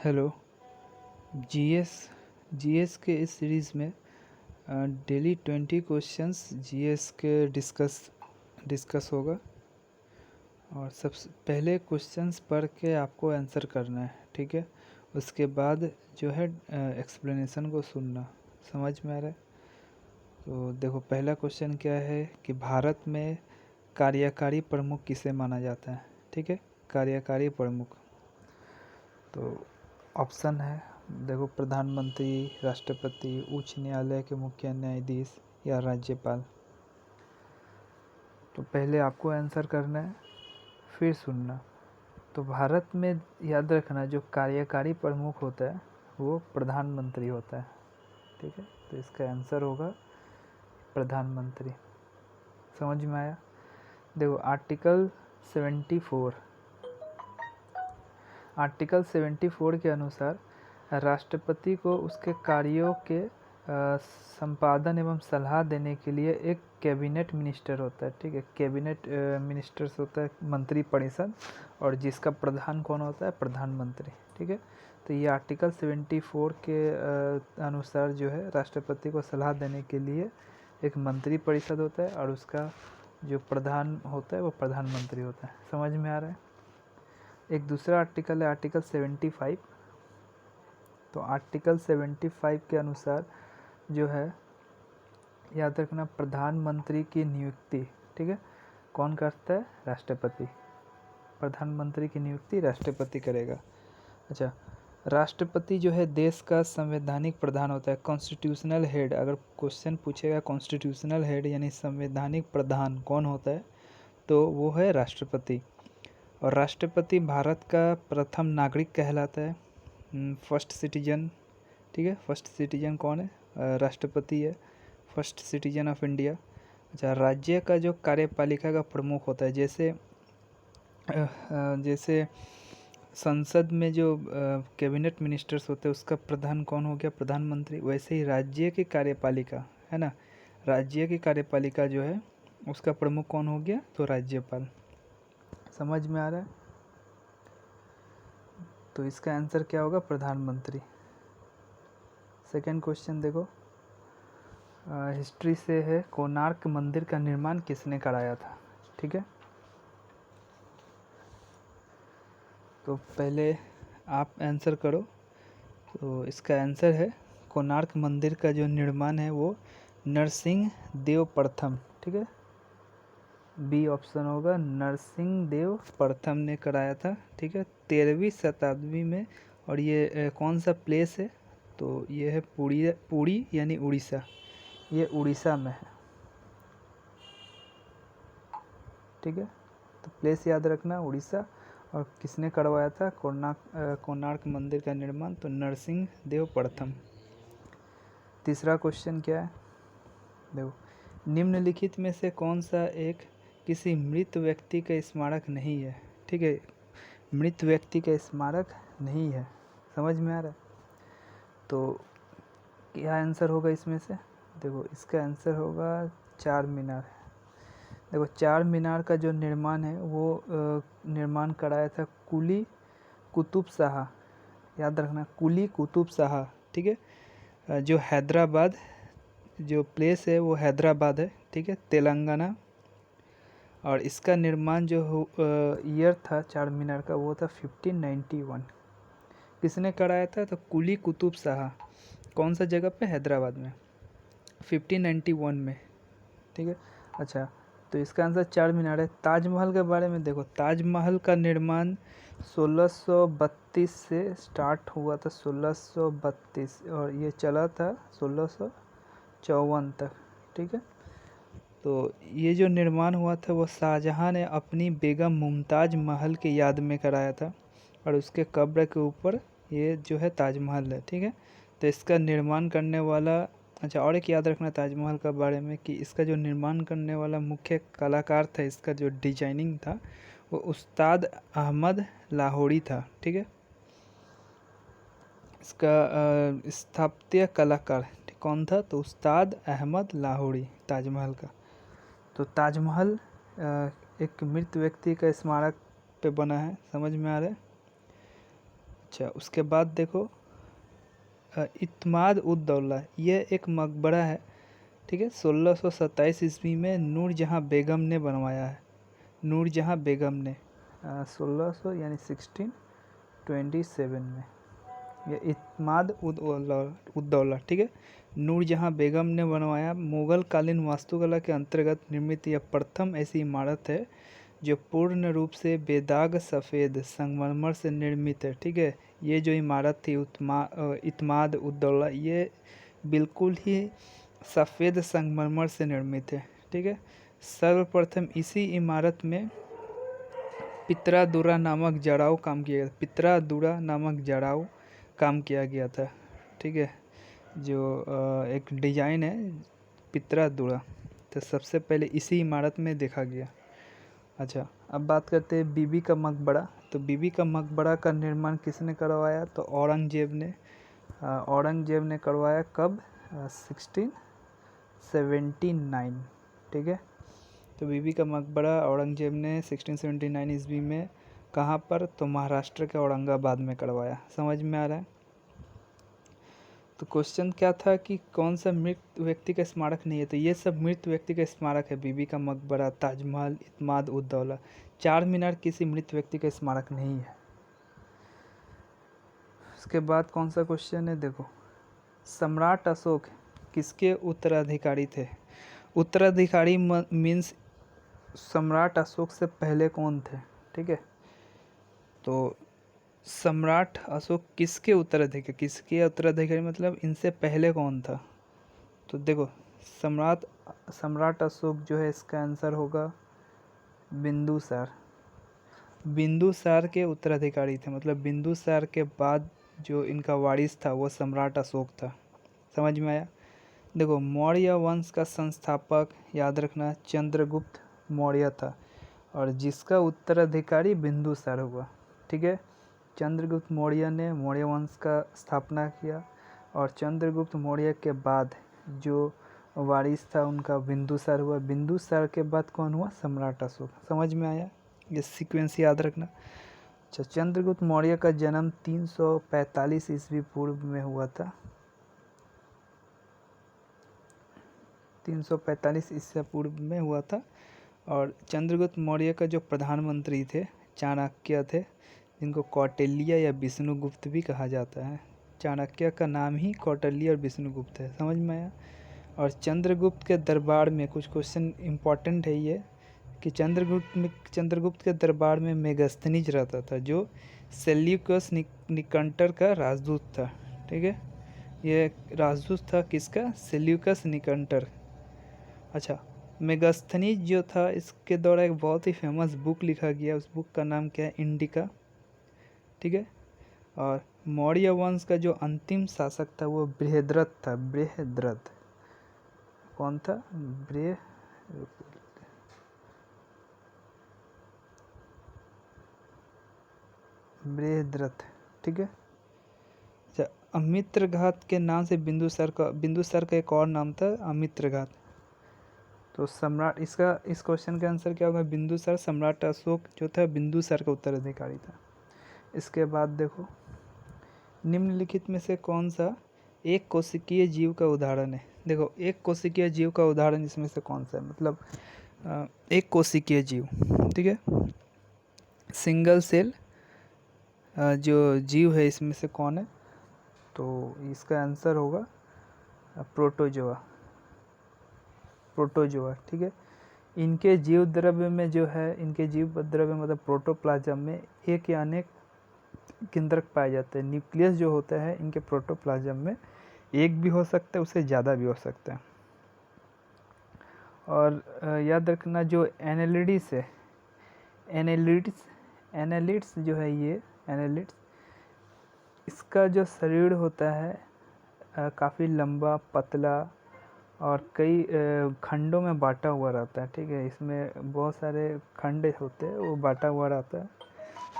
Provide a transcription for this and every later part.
Hello. GS GS के इस series में डेली 20 क्वेश्चंस जीएस के डिस्कस होगा और सबसे पहले क्वेश्चंस पढ़ के आपको आंसर करना है, ठीक है। उसके बाद जो है एक्सप्लेनेशन को सुनना। समझ में आ रहा है? तो देखो, पहला क्वेश्चन क्या है कि भारत में कार्यकारी प्रमुख किसे माना जाता है, ठीक है। कार्यकारी प्रमुख, तो ऑप्शन है, देखो, प्रधानमंत्री, राष्ट्रपति, उच्च न्यायालय के मुख्य न्यायाधीश या राज्यपाल। तो पहले आपको आंसर करना है, फिर सुनना। तो भारत में याद रखना, जो कार्यकारी प्रमुख होता है वो प्रधानमंत्री होता है, ठीक है। तो इसका आंसर होगा प्रधानमंत्री। समझ में आया? देखो, आर्टिकल 74 के अनुसार राष्ट्रपति को उसके कार्यों के संपादन एवं सलाह देने के लिए एक कैबिनेट मिनिस्टर होता है, ठीक है। कैबिनेट मिनिस्टर्स होता है मंत्री परिषद, और जिसका प्रधान कौन होता है? प्रधानमंत्री, ठीक है। तो ये आर्टिकल 74 के अनुसार जो है राष्ट्रपति को सलाह देने के लिए एक मंत्री परिषद होता है, और उसका जो प्रधान होता है वो प्रधानमंत्री होता है। समझ में आ रहा है? एक दूसरा आर्टिकल है आर्टिकल 75। तो आर्टिकल 75 के अनुसार जो है, याद रखना, प्रधानमंत्री की नियुक्ति, ठीक है, कौन करता है? राष्ट्रपति। प्रधानमंत्री की नियुक्ति राष्ट्रपति करेगा। अच्छा, राष्ट्रपति जो है देश का संवैधानिक प्रधान होता है, कॉन्स्टिट्यूशनल हेड। अगर क्वेश्चन पूछेगा कॉन्स्टिट्यूशनल हेड यानी संवैधानिक प्रधान कौन होता है, तो वो है राष्ट्रपति। और राष्ट्रपति भारत का प्रथम नागरिक कहलाता है, फर्स्ट सिटीजन, ठीक है। फर्स्ट सिटीजन कौन है? राष्ट्रपति है, फर्स्ट सिटीजन ऑफ इंडिया। अच्छा, राज्य का जो कार्यपालिका का प्रमुख होता है, जैसे संसद में जो कैबिनेट मिनिस्टर्स होते हैं उसका प्रधान कौन हो गया? प्रधानमंत्री। वैसे ही राज्य की कार्यपालिका है ना, राज्य की कार्यपालिका जो है उसका प्रमुख कौन हो गया? तो राज्यपाल। समझ में आ रहा है? तो इसका आंसर क्या होगा? प्रधानमंत्री। सेकेंड क्वेश्चन देखो, हिस्ट्री से है, कोणार्क मंदिर का निर्माण किसने कराया था, ठीक है। तो पहले आप आंसर करो। तो इसका आंसर है, कोणार्क मंदिर का जो निर्माण है वो नरसिंह देव प्रथम, ठीक है। बी ऑप्शन होगा, नरसिंह देव प्रथम ने कराया था, ठीक है, 13वीं शताब्दी में। और ये कौन सा प्लेस है? तो ये है पुरी यानी उड़ीसा। ये उड़ीसा में है, ठीक है। तो प्लेस याद रखना, उड़ीसा। और किसने करवाया था कोणार्क मंदिर का निर्माण? तो नरसिंह देव प्रथम। तीसरा क्वेश्चन क्या है? देखो, निम्नलिखित में से कौन सा एक किसी मृत व्यक्ति का स्मारक नहीं है, ठीक है। मृत व्यक्ति का स्मारक नहीं है। समझ में आ रहा है? तो क्या आंसर होगा इसमें से? देखो, इसका आंसर होगा चार मीनार। देखो, चार मीनार का जो निर्माण है वो निर्माण कराया था कुली कुतुब शाह। याद रखना, कुली कुतुब शाह, ठीक है। जो हैदराबाद, जो प्लेस है वो हैदराबाद है, ठीक है, तेलंगाना। और इसका निर्माण जो ईयर था चार मीनार का, वो था 1591। किसने कराया था? तो कुली कुतुब शाह। कौन सा जगह पे? हैदराबाद में, 1591 में, ठीक है। अच्छा, तो इसका आंसर चार मीनार है। ताजमहल के बारे में देखो, ताजमहल का निर्माण 1632 से स्टार्ट हुआ था, 1632, और ये चला था 1654 तक, ठीक है। तो ये जो निर्माण हुआ था वो शाहजहां ने अपनी बेगम मुमताज़ महल के याद में कराया था, और उसके कब्र के ऊपर ये जो है ताजमहल है, ठीक है। तो इसका निर्माण करने वाला, अच्छा, और एक याद रखना ताजमहल का बारे में कि इसका जो निर्माण करने वाला मुख्य कलाकार था, इसका जो डिजाइनिंग था, वो उस्ताद अहमद लाहौरी था, ठीक है। इसका स्थापत्य कलाकार कौन था? तो उस्ताद अहमद लाहौरी, ताजमहल का। तो ताजमहल एक मृत व्यक्ति का स्मारक पे बना है। समझ में आ रहा है? अच्छा, उसके बाद देखो इत्माद उद दौला, ये एक मकबरा है, ठीक है। 1627 ईस्वी में नूरजहाँ बेगम ने बनवाया है, नूरजहाँ बेगम ने 1600 यानी 1627 में। ये इत्माद उद दौला, ठीक है, नूरजहाँ बेगम ने बनवाया। मुग़ल कालीन वास्तुकला के अंतर्गत निर्मित यह प्रथम ऐसी इमारत है जो पूर्ण रूप से बेदाग सफ़ेद संगमरमर से निर्मित है, ठीक है। ये जो इमारत थी इत्माद उद दौला, ये बिल्कुल ही सफ़ेद संगमरमर से निर्मित है, ठीक है। सर्वप्रथम इसी इमारत में पित्रा नामक जड़ाऊ काम किया गया, पित्रा नामक जड़ाऊ काम किया गया था, ठीक है। जो एक डिजाइन है पित्रा, तो सबसे पहले इसी इमारत में देखा गया। अच्छा, अब बात करते हैं बीबी का मकबरा। तो बीबी का मकबरा का निर्माण किसने करवाया? तो औरंगजेब ने करवाया। कब? 1679, ठीक है। तो बीबी का मकबरा औरंगजेब ने 1679 ईस्वी में कहाँ पर? तो महाराष्ट्र के औरंगाबाद में करवाया। समझ में आ रहा है? तो क्वेश्चन क्या था कि कौन सा मृत व्यक्ति का स्मारक नहीं है? तो ये सब मृत व्यक्ति का स्मारक है, बीबी का मकबरा, ताजमहल, इत्माद उद दौला। चार मीनार किसी मृत व्यक्ति का स्मारक नहीं है। उसके बाद कौन सा क्वेश्चन है? देखो, सम्राट अशोक किसके उत्तराधिकारी थे? उत्तराधिकारी मीन्स सम्राट अशोक से पहले कौन थे, ठीक है। तो सम्राट अशोक किसके उत्तराधिकारी मतलब इनसे पहले कौन था? तो देखो, सम्राट अशोक जो है, इसका आंसर होगा बिंदुसार के उत्तराधिकारी थे। मतलब बिंदुसार के बाद जो इनका वारिस था वो सम्राट अशोक था। समझ में आया? देखो, मौर्य वंश का संस्थापक याद रखना चंद्रगुप्त मौर्य था, और जिसका उत्तराधिकारी बिंदुसार हुआ, ठीक है। चंद्रगुप्त मौर्य ने मौर्य वंश का स्थापना किया, और चंद्रगुप्त मौर्य के बाद जो वारिस था उनका बिंदुसार हुआ। बिंदुसार के बाद कौन हुआ? सम्राट अशोक। समझ में आया? ये सीक्वेंस याद रखना। अच्छा, चंद्रगुप्त मौर्य का जन्म 345 ईस्वी पूर्व में हुआ था। 345 ईस्वी पूर्व में हुआ था। और चंद्रगुप्त मौर्य का जो प्रधानमंत्री थे चाणक्य थे, जिनको कौटिल्य या विष्णुगुप्त भी कहा जाता है। चाणक्य का नाम ही कौटिल्य और विष्णुगुप्त है। समझ में आया? और चंद्रगुप्त के दरबार में कुछ क्वेश्चन इम्पॉर्टेंट है ये, कि चंद्रगुप्त के दरबार में मेगास्थनीज रहता था, जो सेल्यूकस निकंटर का राजदूत था, ठीक है। ये राजदूत था किसका? सेल्यूकस निकंटर। अच्छा, मेगास्थनीज जो था, इसके द्वारा एक बहुत ही फेमस बुक लिखा गया। उस बुक का नाम क्या है? इंडिका, ठीक है। और मौर्य वंश का जो अंतिम शासक था वो बृहद्रथ था। बृहद्रथ कौन था? बृहद्रथ, ठीक है। अच्छा, अमित्रघात के नाम से बिंदुसार का एक और नाम था अमित्रघात। तो सम्राट, इस क्वेश्चन का आंसर क्या होगा? बिंदुसार। सम्राट अशोक जो था बिंदुसार का उत्तराधिकारी था। इसके बाद देखो, निम्नलिखित में से कौन सा एक कोशिकीय जीव का उदाहरण है? देखो, एक कोशिकीय जीव का उदाहरण इसमें से कौन सा है? मतलब एक कोशिकीय जीव, ठीक है, सिंगल सेल जो जीव है इसमें से कौन है? तो इसका आंसर होगा प्रोटोजोआ, ठीक है। इनके जीव द्रव्य में जो है, इनके जीव द्रव्य मतलब प्रोटोप्लाज्म में एक या अनेक केंद्रक पाए जाते हैं। न्यूक्लियस जो होता है इनके प्रोटोप्लाज्म में एक भी हो सकता है, उससे ज़्यादा भी हो सकता है। और याद रखना, जो एनालिड्स है, एनालिड्स जो है, ये एनालिड्स, इसका जो शरीर होता है काफ़ी लंबा, पतला और कई खंडों में बांटा हुआ रहता है, ठीक है। इसमें बहुत सारे खंड होते हैं, वो बांटा हुआ रहता है।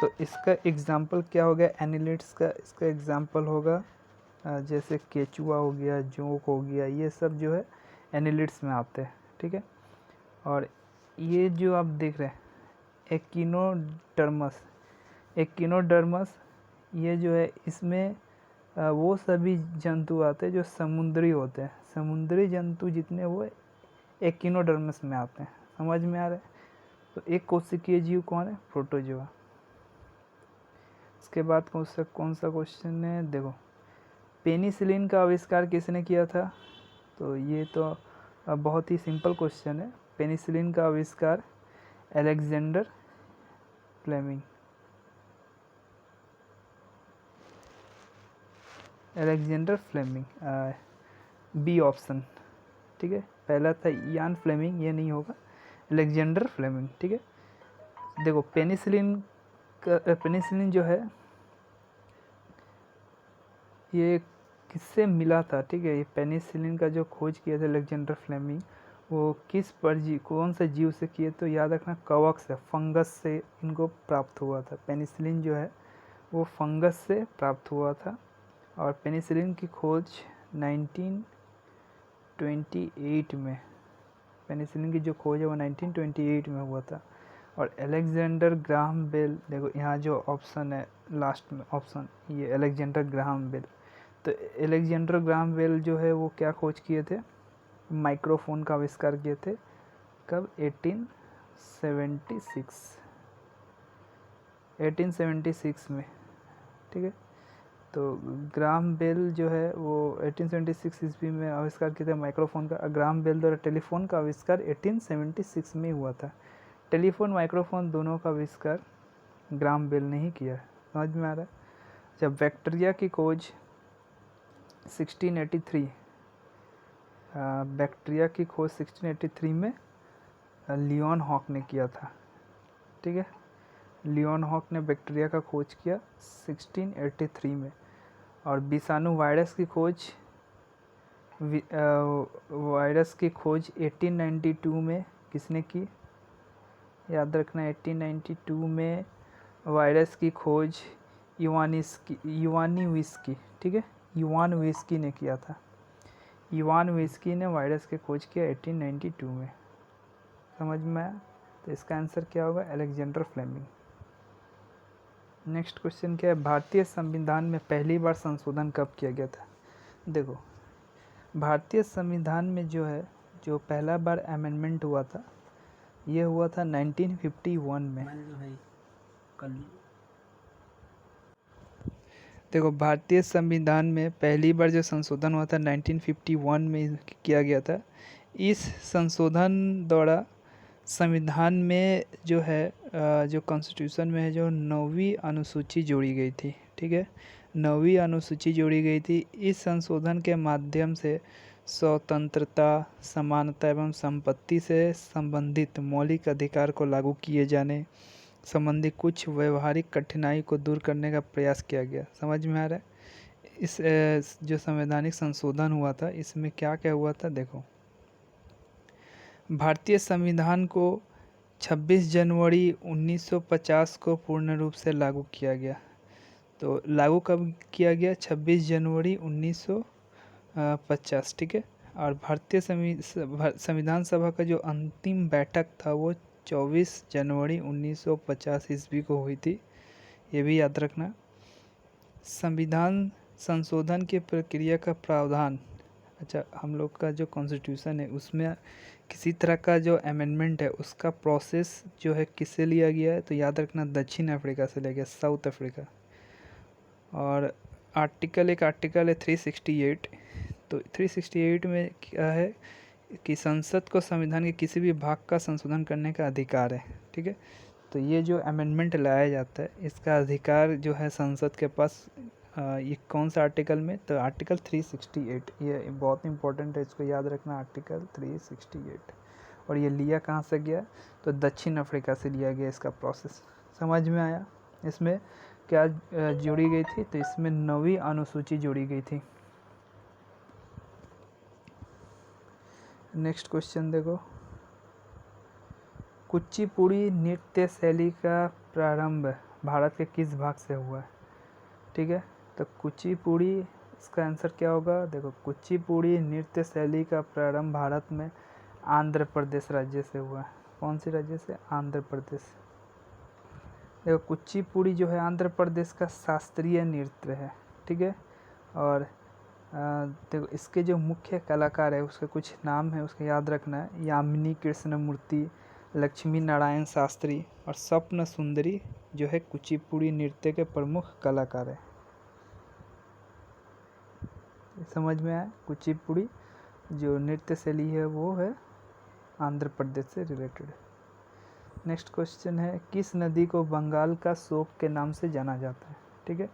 तो इसका एग्जाम्पल क्या हो गया एनालिड्स का? इसका एग्जाम्पल होगा जैसे केचुआ हो गया, जोंक हो गया, ये सब जो है एनालिड्स में आते हैं, ठीक है। और ये जो आप देख रहे हैं एक्टिनोडर्मस, ये जो है इसमें वो सभी जंतु आते हैं जो समुद्री होते हैं। समुद्री जंतु जितने वो एकिनोडर्मिस में आते हैं। समझ में आ रहा है? तो एक कोशिकीय जीव कौन है? प्रोटोजोआ। इसके बाद कौन सा क्वेश्चन है? देखो, पेनिसिलिन का आविष्कार किसने किया था? तो ये तो बहुत ही सिंपल क्वेश्चन है। पेनिसिलिन का आविष्कार Alexander Fleming. Alexander Fleming, B option. ठीक है, पहला था इयान फ्लेमिंग, ये नहीं होगा, अलेक्जेंडर फ्लेमिंग। ठीक है, देखो पेनिसिलिन जो है ये किससे मिला था? ठीक है, ये पेनिसिलिन का जो खोज किया था अलेक्जेंडर फ्लेमिंग, वो किस परजीव, कौन से जीव से किए? तो याद रखना, कवक से, फंगस से इनको प्राप्त हुआ था। पेनिसिलिन जो है वो फंगस से प्राप्त हुआ था। और पेनिसिलिन की खोज 1928 में, पेनिसिलिन की जो खोज है वो 1928 में हुआ था। और अलेक्जेंडर ग्राहम बेल, देखो यहाँ जो ऑप्शन है लास्ट में ऑप्शन, ये अलेक्जेंडर ग्राहम बेल। तो अलेक्जेंडर ग्राहम बेल जो है वो क्या खोज किए थे? माइक्रोफोन का आविष्कार किए थे। कब? 1876 में। ठीक है, तो ग्राहम बेल जो है वो 1876 ईस्वी में आविष्कार किया था माइक्रोफोन का। ग्राहम बेल द्वारा टेलीफोन का आविष्कार 1876 में हुआ था। टेलीफोन माइक्रोफोन दोनों का आविष्कार ग्राहम बेल ने ही किया। समझ में आ रहा है? जब बैक्टीरिया की खोज 1683, बैक्टीरिया की खोज 1683 में लियोन हॉक ने किया था। ठीक है, लियोन हॉक ने बैक्टीरिया का खोज किया 1683 में। और विषाणु वायरस की खोज 1892 में किसने की? याद रखना, 1892 में वायरस की खोज इवानिविस्की, ठीक है, इवानविस्की ने किया था। इवानविस्की ने वायरस की खोज किया 1892 में। समझ में आया? तो इसका आंसर क्या होगा? Alexander Fleming. नेक्स्ट क्वेश्चन क्या है? भारतीय संविधान में पहली बार संशोधन कब किया गया था? देखो, भारतीय संविधान में जो है, जो पहला बार अमेंडमेंट हुआ था, ये हुआ था 1951 में। देखो, भारतीय संविधान में पहली बार जो संशोधन हुआ था 1951 में किया गया था। इस संशोधन द्वारा संविधान में जो है, जो कॉन्स्टिट्यूशन में है, जो 9वीं अनुसूची जोड़ी गई थी। ठीक है, 9वीं अनुसूची जोड़ी गई थी। इस संशोधन के माध्यम से स्वतंत्रता, समानता एवं संपत्ति से संबंधित मौलिक अधिकार को लागू किए जाने संबंधी कुछ व्यवहारिक कठिनाई को दूर करने का प्रयास किया गया। समझ में आ रहा है? इस जो संवैधानिक संशोधन हुआ था, इसमें क्या क्या हुआ था? देखो, भारतीय संविधान को 26 जनवरी 1950 को पूर्ण रूप से लागू किया गया। तो लागू कब किया गया? 26 जनवरी 1950। ठीक है, और भारतीय संविधान सभा का जो अंतिम बैठक था वो 24 जनवरी 1950 ईस्वी को हुई थी। ये भी याद रखना। संविधान संशोधन की प्रक्रिया का प्रावधान, अच्छा, हम लोग का जो कॉन्स्टिट्यूशन है उसमें किसी तरह का जो अमेंडमेंट है उसका प्रोसेस जो है किससे लिया गया है? तो याद रखना, दक्षिण अफ्रीका से लिया गया, साउथ अफ्रीका। और आर्टिकल है 368। तो 368 में क्या है कि संसद को संविधान के किसी भी भाग का संशोधन करने का अधिकार है। ठीक है, तो ये जो अमेंडमेंट लाया जाता है इसका अधिकार जो है संसद के पास, ये कौन सा आर्टिकल में? तो आर्टिकल 368। ये बहुत इंपॉर्टेंट है, इसको याद रखना, आर्टिकल 368। और ये लिया कहाँ से गया? तो दक्षिण अफ्रीका से लिया गया इसका प्रोसेस। समझ में आया? इसमें क्या जोड़ी गई थी? तो इसमें 9वीं अनुसूची जोड़ी गई थी। नेक्स्ट क्वेश्चन देखो, कुचिपुड़ी नृत्य शैली का प्रारंभ भारत के किस भाग से हुआ है? ठीक है, तो कुचिपुड़ी, इसका आंसर क्या होगा? देखो, कुचिपुड़ी नृत्य शैली का प्रारंभ भारत में आंध्र प्रदेश राज्य से हुआ है। कौन सी राज्य से? आंध्र प्रदेश। देखो कुचिपुड़ी जो है आंध्र प्रदेश का शास्त्रीय नृत्य है, ठीक है। और देखो इसके जो मुख्य कलाकार है उसके कुछ नाम है, उसका याद रखना है। यामिनी कृष्णमूर्ति, लक्ष्मी नारायण शास्त्री और स्वप्न सुंदरी जो है कुचिपुड़ी नृत्य के प्रमुख कलाकार है। समझ में आया? कुचिपुड़ी जो नृत्य शैली है वो है आंध्र प्रदेश से रिलेटेड। नेक्स्ट क्वेश्चन है, किस नदी को बंगाल का शोक के नाम से जाना जाता है, ठीक है।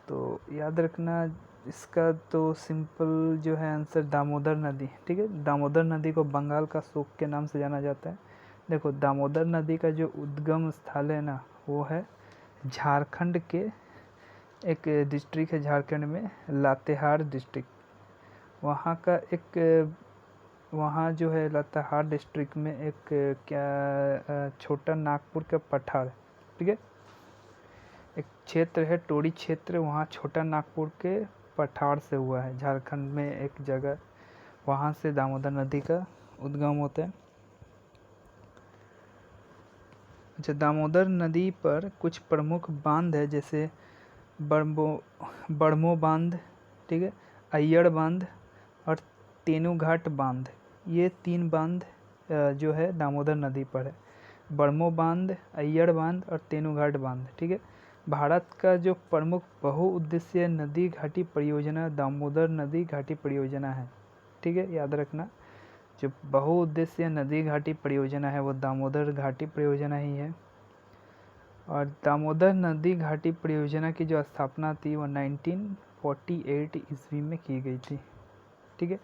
तो याद रखना इसका तो सिंपल जो है आंसर दामोदर नदी, ठीक है। दामोदर नदी को बंगाल का शोक के नाम से जाना जाता है। देखो दामोदर नदी का जो उद्गम स्थल है ना वो है झारखंड के एक डिस्ट्रिक्ट है झारखंड में, लातेहार डिस्ट्रिक्ट। वहाँ का एक वहाँ जो है लातेहार डिस्ट्रिक्ट में एक क्या छोटा नागपुर का पठार, ठीक है, एक क्षेत्र है टोरी क्षेत्र, वहाँ छोटा नागपुर के पठार से हुआ है, झारखंड में एक जगह, वहाँ से दामोदर नदी का उद्गम होता है। अच्छा, दामोदर नदी पर कुछ प्रमुख बांध है जैसे बड़मो बांध, ठीक है, अय्यड़ बांध और तेनूघाट बांध। ये 3 बांध जो है दामोदर नदी पर है, बड़मो बांध, अय्यड़ बांध और तेनूघाट बांध, ठीक है। भारत का जो प्रमुख बहुउद्देशीय नदी घाटी परियोजना दामोदर नदी घाटी परियोजना है, ठीक है, याद रखना। जो बहुउद्देशीय नदी घाटी परियोजना है वो दामोदर घाटी परियोजना ही है। और दामोदर नदी घाटी परियोजना की जो स्थापना थी वो 1948 ईस्वी में की गई थी, ठीक है।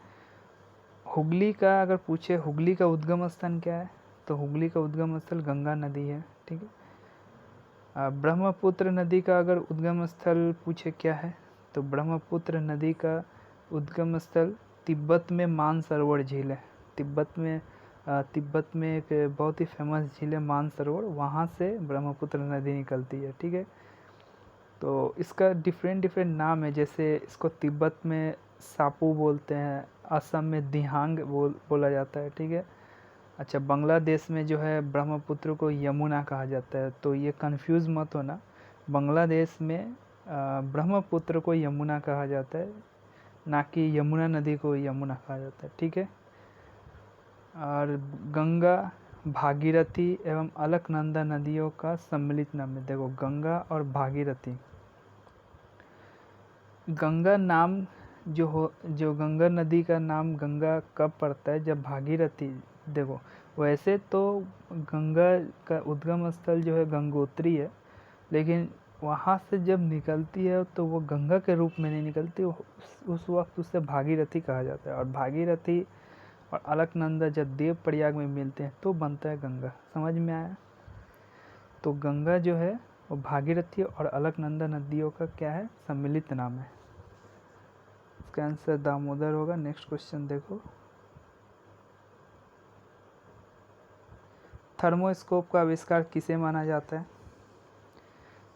हुगली का अगर पूछे हुगली का उद्गम स्थान क्या है, तो हुगली का उद्गम स्थल गंगा नदी है, ठीक है। ब्रह्मपुत्र नदी का अगर उद्गम स्थल पूछे क्या है, तो ब्रह्मपुत्र नदी का उद्गम स्थल तिब्बत में मानसरोवर झील है। तिब्बत में एक बहुत ही फेमस झील है मानसरोवर, वहाँ से ब्रह्मपुत्र नदी निकलती है, ठीक है। तो इसका डिफरेंट नाम है, जैसे इसको तिब्बत में सापू बोलते हैं, असम में दिहांग बोला जाता है, ठीक है। अच्छा, बांग्लादेश में जो है ब्रह्मपुत्र को यमुना कहा जाता है, तो ये कंफ्यूज मत होना, बांग्लादेश में ब्रह्मपुत्र को यमुना कहा जाता है, ना कि यमुना नदी को यमुना कहा जाता है, ठीक है। और गंगा, भागीरथी एवं अलकनंदा नदियों का सम्मिलित नाम है। देखो गंगा और भागीरथी, गंगा नाम जो गंगा नदी का नाम गंगा कब पड़ता है, जब भागीरथी, देखो वैसे तो गंगा का उद्गम स्थल जो है गंगोत्री है, लेकिन वहाँ से जब निकलती है तो वो गंगा के रूप में नहीं निकलती, उस वक्त उसे भागीरथी कहा जाता है। और भागीरथी और अलकनंदा जब देवप्रयाग में मिलते हैं तो बनता है गंगा। समझ में आया? तो गंगा जो है वो भागीरथी और अलकनंदा नदियों का क्या है, सम्मिलित नाम है। इसका आंसर दामोदर होगा। नेक्स्ट क्वेश्चन देखो, थर्मोस्कोप का आविष्कार किसे माना जाता है?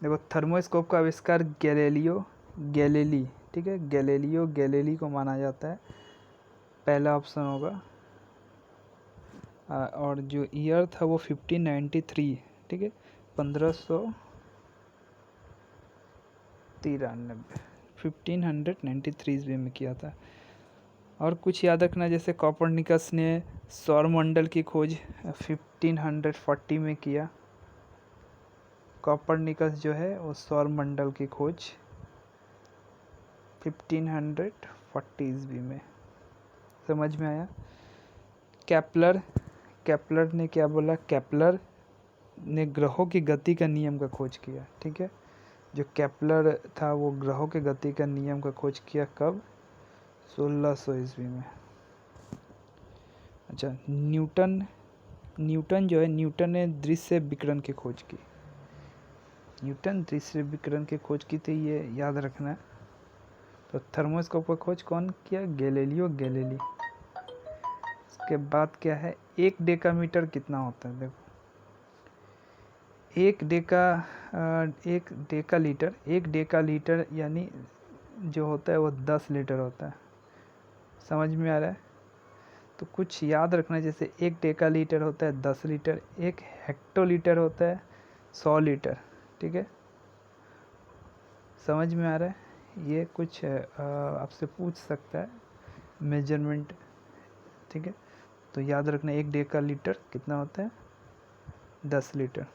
देखो थर्मोस्कोप का आविष्कार गैलीली, ठीक है, गैलीलियो गैलीली को माना जाता है, पहला ऑप्शन होगा। और जो ईयर था वो 1593, ठीक है, 1593 ईस्वी में किया था। और कुछ याद रखना, जैसे कोपरनिकस ने सौरमंडल की खोज 1540 में किया। कोपरनिकस जो है वो सौरमंडल की खोज 1540 ईस्वी में। समझ में आया? केपलर ने क्या बोला? केपलर ने ग्रहों की गति का नियम का खोज किया, ठीक है। जो केपलर था वो ग्रहों के गति का नियम का खोज किया कब? 1600 ईस्वी में। अच्छा, न्यूटन जो है, न्यूटन ने दृश्य विकिरण की खोज की। न्यूटन दृश्य विकिरण की खोज की थी, ये याद रखना है। तो थर्मोस्कोप का खोज कौन किया? Galileo Galilei. इसके बाद क्या है, 1 डेकामीटर कितना होता है? देखो 1 डेकालीटर यानी जो होता है वो 10 लीटर होता है। समझ में आ रहा है? तो कुछ याद रखना, जैसे 1 डेकालीटर होता है 10 लीटर, 1 हेक्टोलीटर होता है 100 लीटर, ठीक है, समझ में आ रहा है। ये कुछ आपसे पूछ सकता है मेजरमेंट, ठीक है। तो याद रखना 1 डेका-लीटर कितना होता है, 10 लीटर।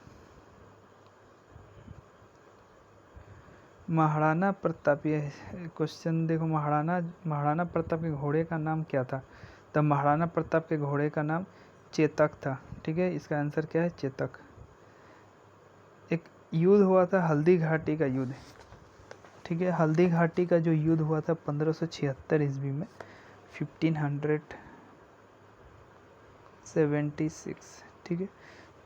महाराणा प्रताप, ये क्वेश्चन देखो, महाराणा प्रताप के घोड़े का नाम क्या था? तब महाराणा प्रताप के घोड़े का नाम चेतक था, ठीक है। इसका आंसर क्या है, चेतक। एक युद्ध हुआ था हल्दी घाटी का युद्ध, ठीक है। हल्दी घाटी का जो युद्ध हुआ था 1576 ईस्वी में, 1576, ठीक है।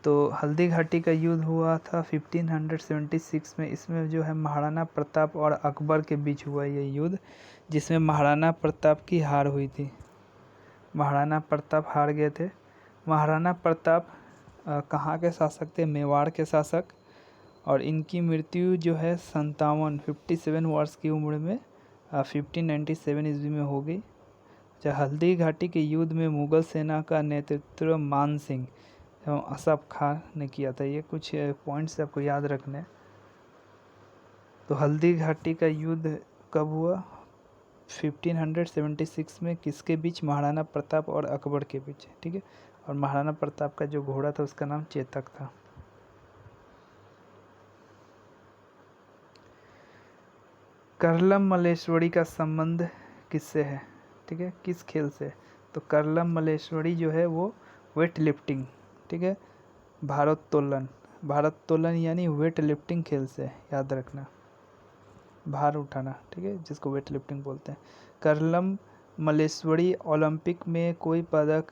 तो हल्दी घाटी का युद्ध हुआ था 1576 में। इसमें जो है महाराणा प्रताप और अकबर के बीच हुआ ये युद्ध, जिसमें महाराणा प्रताप की हार हुई थी। महाराणा प्रताप हार गए थे। महाराणा प्रताप कहाँ के शासक थे, मेवाड़ के शासक, और इनकी मृत्यु जो है 57 वर्ष की उम्र में 1597 ईस्वी में हो गई। हल्दी घाटी के युद्ध में मुगल सेना का नेतृत्व मान सिंह एवं असफ खान ने किया था। ये कुछ पॉइंट्स आपको याद रखने हैं। तो हल्दी घाटी का युद्ध कब हुआ, 1576 में। किसके बीच, महाराणा प्रताप और अकबर के बीच, ठीक है। और महाराणा प्रताप का जो घोड़ा था उसका नाम चेतक था। करलम मल्लेश्वरी का संबंध किससे है, ठीक है, किस खेल से? तो करलम मल्लेश्वरी जो है वो वेट लिफ्टिंग, ठीक है, भारोत्तोलन यानी वेट लिफ्टिंग खेल से, याद रखना, भार उठाना, ठीक है, जिसको वेट लिफ्टिंग बोलते हैं। करलम मल्लेश्वरी ओलंपिक में कोई पदक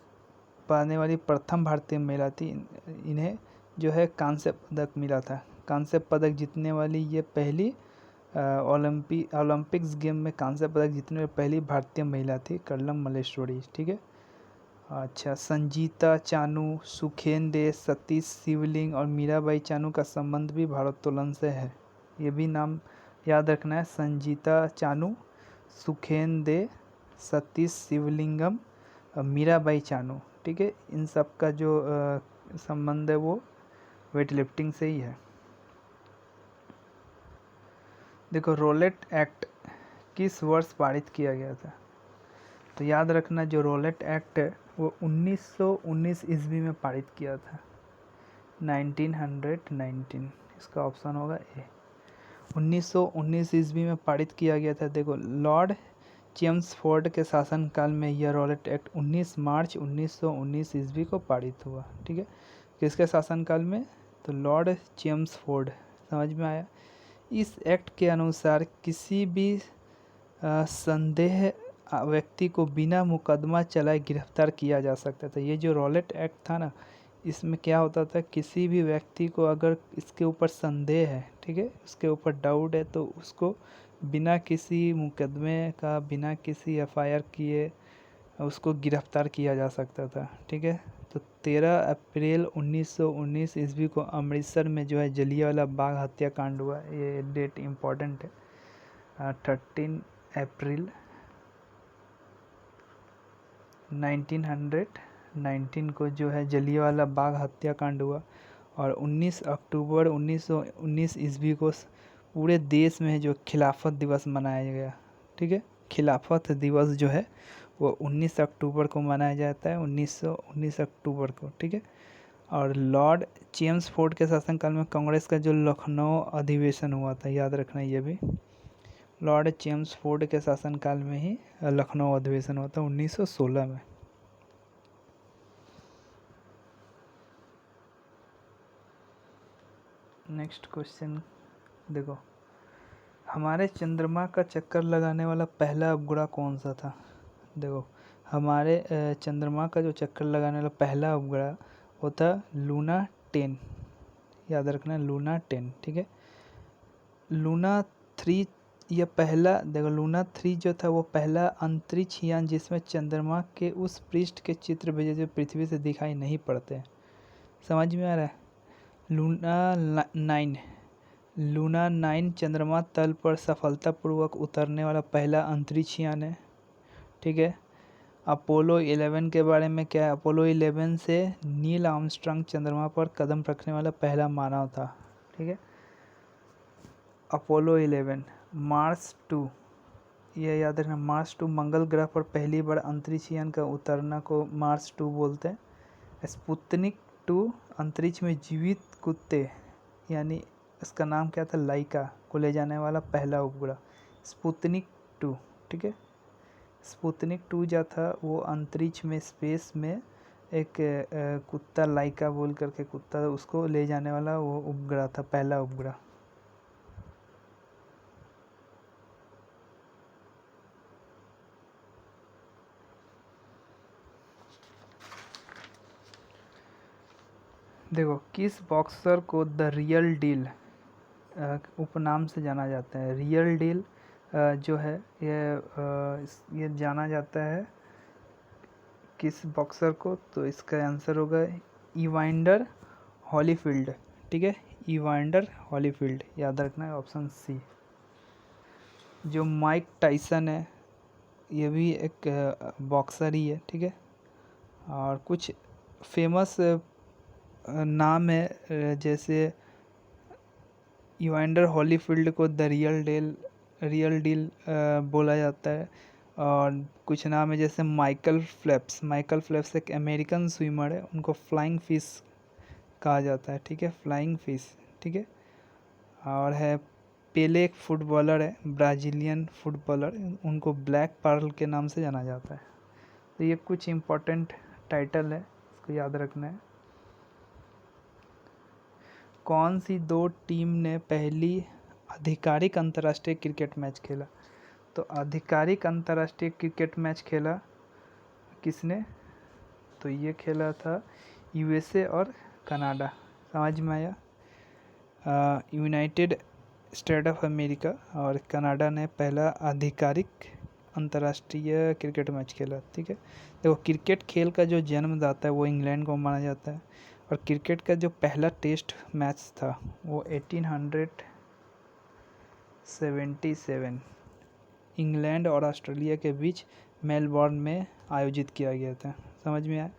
पाने वाली प्रथम भारतीय महिला थी। इन्हें जो है कांस्य पदक मिला था। कांस्य पदक जीतने वाली ये पहली ओलंपिक्स गेम में कांस्य पदक जीतने वाली पहली भारतीय महिला थी करलम मल्लेश्वरी, ठीक है। अच्छा, संजीता चानू, सुखेन दे, सतीश शिवलिंग और मीराबाई चानू का संबंध भी भारोत्तोलन से है। ये भी नाम याद रखना है, संजीता चानू, सुखेन दे, सतीश शिवलिंगम और मीराबाई चानू, ठीक है। इन सब का जो संबंध है वो वेट लिफ्टिंग से ही है। देखो, रोलेट एक्ट किस वर्ष पारित किया गया था? तो याद रखना, जो रोलेट एक्ट है वो 1919 ईस्वी में पारित किया था, 1919। इसका ऑप्शन होगा ए। 1919 ईस्वी में पारित किया गया था। देखो, लॉर्ड चेम्सफोर्ड के शासनकाल में यह रोलेट एक्ट 19 मार्च 1919 ईस्वी को पारित हुआ, ठीक है। किसके शासनकाल में? तो लॉर्ड चेम्सफोर्ड। समझ में आया। इस एक्ट के अनुसार किसी भी संदेह व्यक्ति को बिना मुकदमा चलाए गिरफ्तार किया जा सकता था। ये जो रोलेट एक्ट था ना, इसमें क्या होता था, किसी भी व्यक्ति को अगर इसके ऊपर संदेह है, ठीक है, उसके ऊपर डाउट है, तो उसको बिना किसी मुकदमे का, बिना किसी एफआईआर किए उसको गिरफ्तार किया जा सकता था, ठीक है। तो 13 अप्रैल 1919 ईस्वी को अमृतसर में जो है जलियांवाला बाग हत्याकांड हुआ। ये डेट इम्पॉर्टेंट है। 13 अप्रैल 1919 को जो है जलियांवाला बाग हत्याकांड हुआ। और 19 अक्टूबर 1919 ईस्वी को पूरे देश में जो खिलाफत दिवस मनाया गया, ठीक है। खिलाफत दिवस जो है वो 19 अक्टूबर को मनाया जाता है, 1919 अक्टूबर को, ठीक है। और लॉर्ड चेम्सफोर्ड के शासनकाल में कांग्रेस का जो लखनऊ अधिवेशन हुआ था, याद रखना ये भी, लॉर्ड चेम्सफोर्ड के शासनकाल में ही लखनऊ अधिवेशन हुआ था 1916 में। नेक्स्ट क्वेश्चन देखो, हमारे चंद्रमा का चक्कर लगाने वाला पहला उपग्रह कौन सा था? देखो, हमारे चंद्रमा का जो चक्कर लगाने वाला पहला उपग्रह वो था लूना 10, याद रखना, लूना 10, ठीक है। लूना 3 यह पहला, देखो, लूना 3 जो था वो पहला अंतरिक्ष यान जिसमें चंद्रमा के उस पृष्ठ के चित्र भेजे जो पृथ्वी से दिखाई नहीं पड़ते। समझ में आ रहा है। लूना 9 चंद्रमा तल पर सफलतापूर्वक उतरने वाला पहला अंतरिक्ष यान है, ठीक है। अपोलो 11 के बारे में क्या है? अपोलो 11 से नील आर्मस्ट्रांग चंद्रमा पर कदम रखने वाला पहला मानव था, ठीक है। अपोलो 11, मार्स 2, ये याद रखना, मार्स 2 मंगल ग्रह पर पहली बार अंतरिक्ष यान का उतरना को मार्स 2 बोलते हैं। स्पुतनिक 2 अंतरिक्ष में जीवित कुत्ते यानी इसका नाम क्या था, लाइका को ले जाने वाला पहला उपग्रह स्पुतनिक 2, ठीक है। स्पुतनिक 2 जो था वो अंतरिक्ष में स्पेस में एक कुत्ता लाइका बोल करके कुत्ता, उसको ले जाने वाला वो उपग्रह था, पहला उपग्रह। देखो, किस बॉक्सर को द रियल डील उपनाम से जाना जाता है। रियल डील जो है ये जाना जाता है किस बॉक्सर को, तो इसका आंसर होगा इवांडर हॉलीफील्ड, ठीक है, इवांडर हॉलीफील्ड, याद रखना है, ऑप्शन सी। जो माइक टाइसन है ये भी एक बॉक्सर ही है, ठीक है। और कुछ फेमस नाम है, जैसे इवांडर हॉलीफील्ड को द रियल डील बोला जाता है। और कुछ नाम है जैसे माइकल फेल्प्स एक अमेरिकन स्विमर है, उनको फ्लाइंग फिश कहा जाता है, ठीक है, फ्लाइंग फिश, ठीक है। और है पेले, एक फुटबॉलर है, ब्राज़ीलियन फुटबॉलर, उनको ब्लैक पर्ल के नाम से जाना जाता है। तो ये कुछ इम्पोर्टेंट टाइटल है, इसको याद रखना है। कौन सी 2 टीम ने पहली आधिकारिक अंतर्राष्ट्रीय क्रिकेट मैच खेला। तो आधिकारिक अंतर्राष्ट्रीय क्रिकेट मैच खेला किसने, तो ये खेला था यूएसए और कनाडा, समझ में आया। यूनाइटेड स्टेट ऑफ अमेरिका और कनाडा ने पहला आधिकारिक अंतर्राष्ट्रीय क्रिकेट मैच खेला, ठीक है। देखो, क्रिकेट खेल का जो जन्मदाता है वो इंग्लैंड को माना जाता है। और क्रिकेट का जो पहला टेस्ट मैच था वो 1877 इंग्लैंड और ऑस्ट्रेलिया के बीच मेलबॉर्न में आयोजित किया गया था, समझ में आया।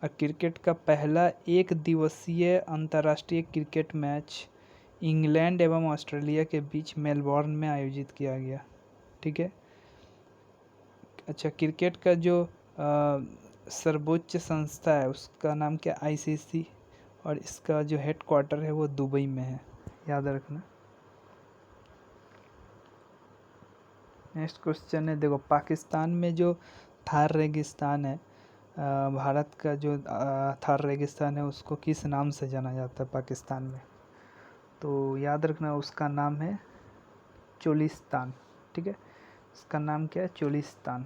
और क्रिकेट का पहला एक दिवसीय अंतर्राष्ट्रीय क्रिकेट मैच इंग्लैंड एवं ऑस्ट्रेलिया के बीच मेलबॉर्न में आयोजित किया गया, ठीक है। अच्छा, क्रिकेट का जो सर्वोच्च संस्था है उसका नाम क्या, आईसीसी, और इसका जो हेडक्वार्टर है वो दुबई में है, याद रखना। नेक्स्ट क्वेश्चन है, देखो, पाकिस्तान में जो थार रेगिस्तान है, भारत का जो थार रेगिस्तान है उसको किस नाम से जाना जाता है पाकिस्तान में, तो याद रखना उसका नाम है चोलिस्तान, ठीक है, उसका नाम क्या है, चोलिस्तान।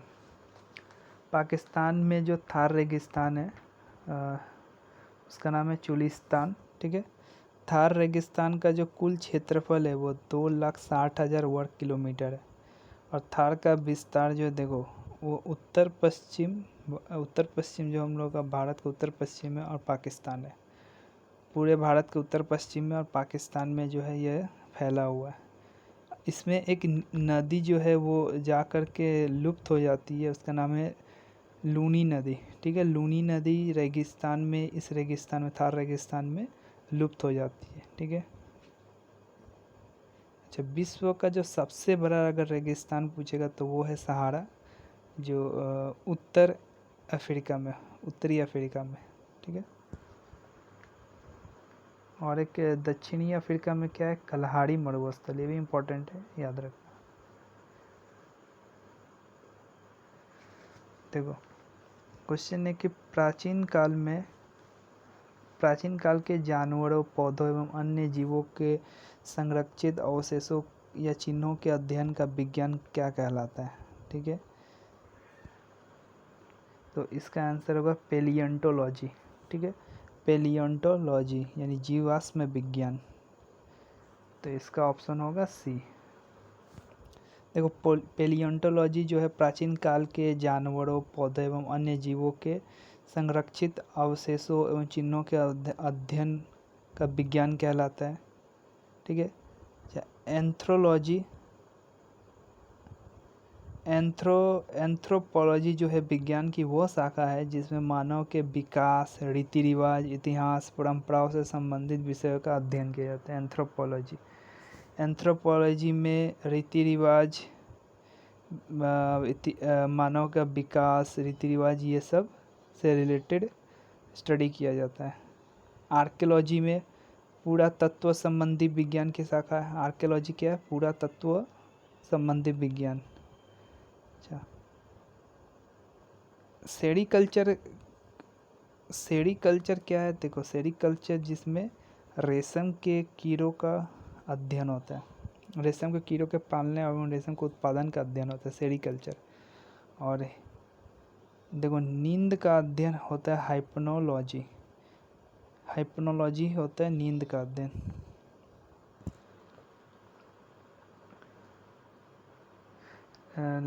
पाकिस्तान में जो थार रेगिस्तान है उसका नाम है चोलिस्तान, ठीक है। थार रेगिस्तान का जो कुल क्षेत्रफल है वो 2,60,000 वर्ग किलोमीटर है। और थार का विस्तार जो देखो वो उत्तर पश्चिम जो हम लोग का भारत का उत्तर पश्चिम है और पाकिस्तान है, पूरे भारत के उत्तर पश्चिम में और पाकिस्तान में जो है ये फैला हुआ है। इसमें एक नदी जो है वो जा कर के लुप्त हो जाती है, उसका नाम है लूनी नदी, ठीक है। लूनी नदी रेगिस्तान में, इस रेगिस्तान में, थार रेगिस्तान में लुप्त हो जाती है, ठीक है। अच्छा, विश्व का जो सबसे बड़ा अगर रेगिस्तान पूछेगा तो वो है सहारा, जो उत्तरी अफ्रीका में, ठीक है। और एक दक्षिणी अफ्रीका में क्या है, कलहारी मरुस्थल, ये भी इम्पोर्टेंट है, याद रखना। देखो, क्वेश्चन है कि प्राचीन काल के जानवरों, पौधों एवं अन्य जीवों के संरक्षित अवशेषों या चिन्हों के अध्ययन का विज्ञान क्या कहलाता है, ठीक है। तो इसका आंसर होगा पेलियोंटोलॉजी, ठीक है, पेलियोंटोलॉजी यानी जीवाश्म विज्ञान। तो इसका ऑप्शन होगा सी। देखो, पेलियोंटोलॉजी जो है प्राचीन काल के जानवरों, पौधों एवं अन्य जीवों के संरक्षित अवशेषों एवं चिन्हों के अध्ययन का विज्ञान कहलाता है, ठीक है। एंथ्रोपोलॉजी जो है विज्ञान की वो शाखा है जिसमें मानव के विकास, रीति रिवाज, इतिहास, परंपराओं से संबंधित विषयों का अध्ययन किया जाता है, एंथ्रोपोलॉजी। एंथ्रोपोलॉजी में रीति रिवाज, मानव का विकास, रीति रिवाज, ये सब से रिलेटेड स्टडी किया जाता है। आर्कियोलॉजी में पुरातत्व संबंधी विज्ञान की शाखा है। आर्कियोलॉजी क्या है? पुरातत्व संबंधी विज्ञान। अच्छा, सेरीकल्चर क्या है? देखो, सेरीकल्चर जिसमें रेशम के कीड़ों का अध्ययन होता है, रेशम के कीड़ों के पालने और रेशम के उत्पादन का अध्ययन होता है, सेरीकल्चर। और देखो, नींद का अध्ययन होता है हाइप्नोलॉजी। हाइप्नोलॉजी होता है नींद का अध्ययन।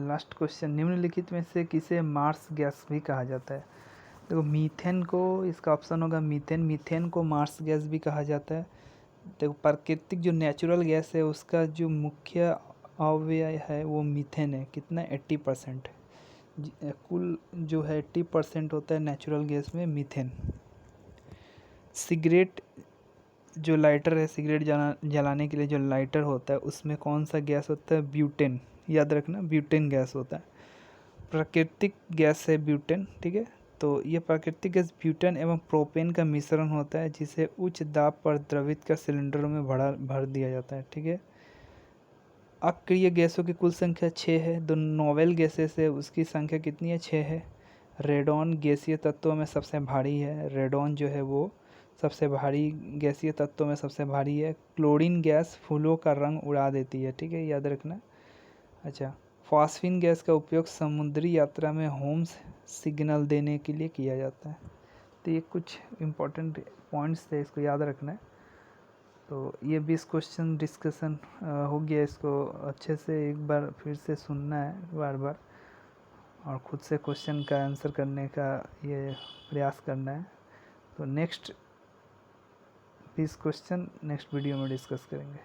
लास्ट क्वेश्चन, निम्नलिखित में से किसे मार्स गैस भी कहा जाता है? देखो, मीथेन को, इसका ऑप्शन होगा मीथेन। मीथेन को मार्स गैस भी कहा जाता है। देखो, प्राकृतिक जो नेचुरल गैस है उसका जो मुख्य अवयव है वो मीथेन है। कितना? 80%। कुल जो है 80% होता है नेचुरल गैस में मीथेन। सिगरेट जो लाइटर है, सिगरेट जलाने के लिए जो लाइटर होता है उसमें कौन सा गैस होता है? ब्यूटेन। याद रखना, ब्यूटेन गैस होता है। प्राकृतिक गैस है ब्यूटेन, ठीक है। तो ये प्राकृतिक गैस ब्यूटेन एवं प्रोपेन का मिश्रण होता है जिसे उच्च दाब पर द्रवित कर सिलेंडरों में भर दिया जाता है, ठीक है। अक्रिय गैसों की कुल संख्या 6 है। दो नोवेल गैसेस है, उसकी संख्या कितनी है? 6 है। रेडॉन गैसीय तत्वों में सबसे भारी है। रेडॉन जो है वो सबसे भारी गैसीय तत्वों में सबसे भारी है। क्लोरीन गैस फूलों का रंग उड़ा देती है, ठीक है, याद रखना। अच्छा, फॉस्फीन गैस का उपयोग समुद्री यात्रा में होम सिग्नल देने के लिए किया जाता है। तो ये कुछ इम्पोर्टेंट पॉइंट्स थे, इसको याद रखना है। तो ये 20 क्वेश्चन डिस्कशन हो गया। इसको अच्छे से एक बार फिर से सुनना है बार बार और ख़ुद से क्वेश्चन का आंसर करने का ये प्रयास करना है। तो नेक्स्ट 20 क्वेश्चन नेक्स्ट वीडियो में डिस्कस करेंगे।